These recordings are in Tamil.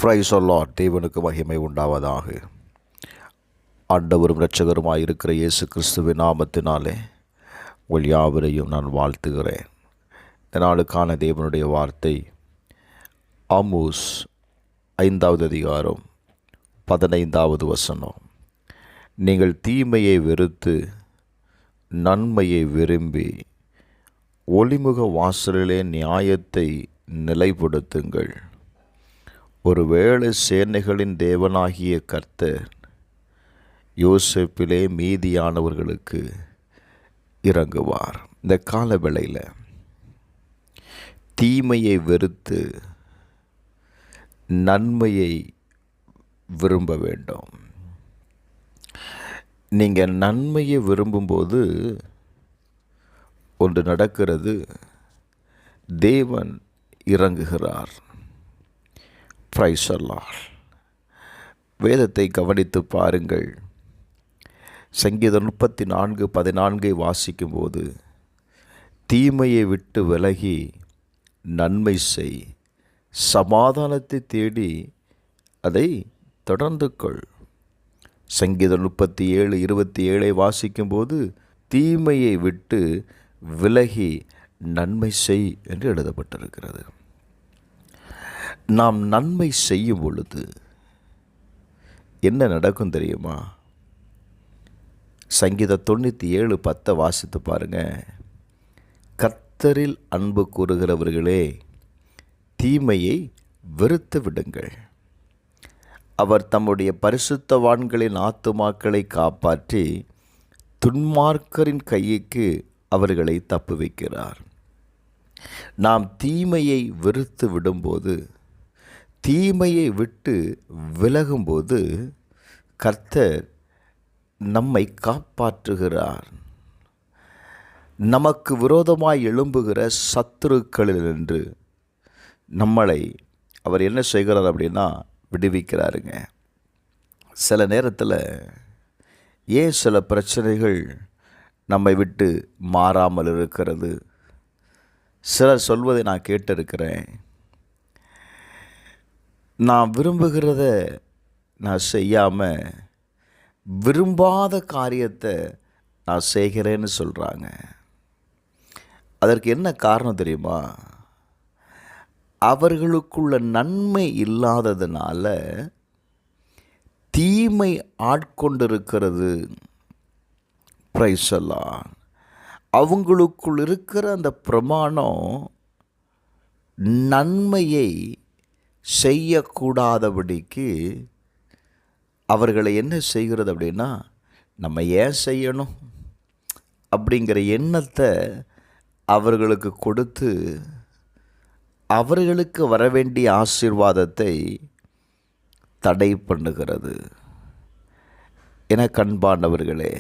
Praise the Lord. தேவனுக்கு மகிமை உண்டாவதாக. ஆண்டவரும் இரட்சகருமாய் இருக்கிற இயேசு கிறிஸ்துவின் நாமத்தினாலே உங்கள் யாவரையும் நான் வாழ்த்துகிறேன். இந்த நாளுக்கான தேவனுடைய வார்த்தை ஆமோஸ் 5வது அதிகாரம் 15வது வசனம். நீங்கள் தீமையை வெறுத்து நன்மையை விரும்பி ஒளிமுக வாசலிலே நியாயத்தை நிலைப்படுத்துங்கள். ஒருவேளை சேனைகளின் தேவனாகிய கர்த்தர் யோசேப்பிலே மீதியானவர்களுக்கு இறங்குவார். இந்த கால வேளையில் தீமையை வெறுத்து நன்மையை விரும்ப வேண்டும். நீங்கள் நன்மையை விரும்பும்போது ஒன்று நடக்கிறது, தேவன் இறங்குகிறார். Praise the Lord. வேதத்தை கவனித்து பாருங்கள். சங்கீதம் 34:14 வாசிக்கும்போது, தீமையை விட்டு விலகி நன்மை செய், சமாதானத்தை தேடி அதை தொடர்ந்து கொள். சங்கீதம் 37:27 வாசிக்கும்போது, தீமையை விட்டு விலகி நன்மை செய் என்று எழுதப்பட்டிருக்கிறது. நாம் நன்மை செய்யும் பொழுது என்ன நடக்கும் தெரியுமா? சங்கீதம் 97:10 வாசித்து பாருங்க. கர்த்தரில் அன்பு கூறுகிறவர்களே, தீமையை வெறுத்து விடுங்கள். அவர் தம்முடைய பரிசுத்தவான்களின் ஆத்துமாக்களை காப்பாற்றி துன்மார்க்கரின் கைக்கு அவர்களை தப்புவிக்கிறார். நாம் தீமையை வெறுத்து விடும்போது, தீமையை விட்டு விலகும்போது கர்த்தர் நம்மை காப்பாற்றுகிறார். நமக்கு விரோதமாய் எழும்புகிற சத்துருக்களிலிருந்து நம்மளை அவர் என்ன செய்கிறார் அப்படின்னா விடுவிக்கிறாருங்க. சில நேரத்தில் ஏன் சில பிரச்சனைகள் நம்மை விட்டு மாறாமல் இருக்கிறது? சிலர் சொல்வதை நான் கேட்டிருக்கிறேன், நான் விரும்புகிறத நான் செய்யாமல் விரும்பாத காரியத்தை நான் செய்கிறேன்னு சொல்கிறாங்க. அதற்கு என்ன காரணம் தெரியுமா? அவர்களுக்குள்ள நன்மை இல்லாததுனால தீமை ஆட்கொண்டிருக்கிறது. Praise the Lord. அவங்களுக்குள் இருக்கிற அந்த பிரமாணம் நன்மையை செய்யக்கூடாதபடிக்கு அவர்களை என்ன செய்கிறது அப்படின்னா, நம்ம ஏன் செய்யணும் அப்படிங்கிற எண்ணத்தை அவர்களுக்கு கொடுத்து அவர்களுக்கு வரவேண்டிய ஆசீர்வாதத்தை தடை பண்ணுகிறது. என கண்பாண்டவர்களே,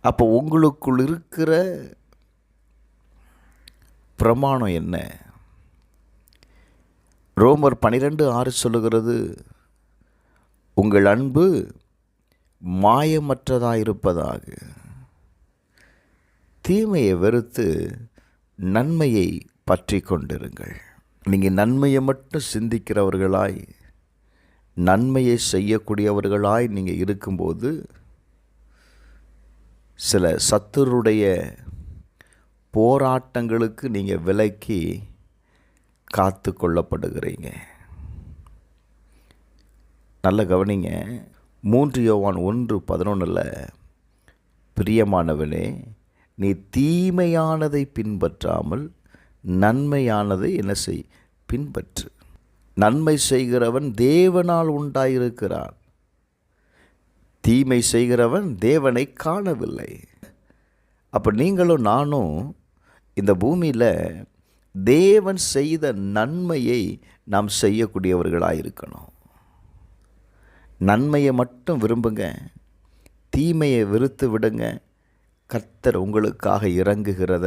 அப்போ உங்களுக்குள் இருக்கிற பிரமாணம் என்ன? ரோமர் 12:6 சொல்லுகிறது, உங்கள் அன்பு மாயமற்றதாயிருப்பதாக. தீமையை வெறுத்து நன்மையை பற்றி கொண்டிருங்கள். நீங்கள் நன்மையை மட்டும் சிந்திக்கிறவர்களாய், நன்மையை செய்யக்கூடியவர்களாய் நீங்கள் இருக்கும்போது சில சத்துருடைய போராட்டங்களுக்கு நீங்கள் விலக்கி காத்து கொள்ளப்படுகிறீங்க. நல்ல கவனிங்க. 3 யோவான் 1:11 பிரியமானவனே, நீ தீமையானதை பின்பற்றாமல் நன்மையானதை என்ன செய், பின்பற்று. நன்மை செய்கிறவன் தேவனால் உண்டாயிருக்கிறான், தீமை செய்கிறவன் தேவனை காணவில்லை. அப்போ நீங்களும் நானும் இந்த பூமியில் தேவன் செய்த நன்மையை நாம் செய்யக்கூடியவர்களாக இருக்கணும். நன்மையை மட்டும் விரும்புங்க, தீமையை வெறுத்து விடுங்க. கர்த்தர் உங்களுக்காக இறங்குகிறத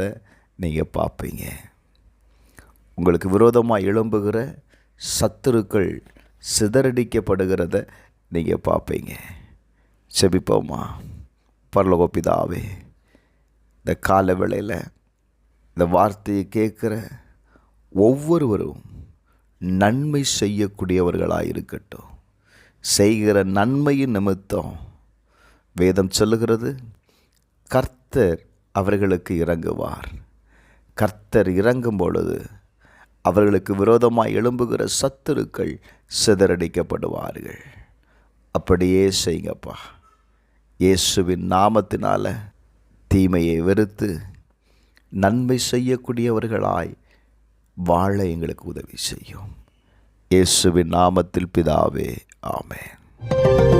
நீங்கள் பார்ப்பீங்க. உங்களுக்கு விரோதமாக எழும்புகிற சத்துருக்கள் சிதறடிக்கப்படுகிறத நீங்கள் பார்ப்பீங்க. செபிப்போமா. பரலோக பிதாவே, இந்த கால வேளையில் இந்த வார்த்தையை கேட்குற ஒவ்வொருவரும் நன்மை செய்யக்கூடியவர்களாயிருக்கட்டும். செய்கிற நன்மையின் நிமித்தம் வேதம் சொல்லுகிறது, கர்த்தர் அவர்களுக்கு இறங்குவார். கர்த்தர் இறங்கும் பொழுது அவர்களுக்கு விரோதமாய் எழும்புகிற சத்துருக்கள் சிதறடிக்கப்படுவார்கள். அப்படியே செய்யுங்கப்பா. இயேசுவின் நாமத்தினால தீமையை வெறுத்து நன்மை செய்யக்கூடியவர்களாய் வாழ எங்களுக்கு உதவி செய்யும். இயேசுவின் நாமத்தில் பிதாவே, ஆமென்.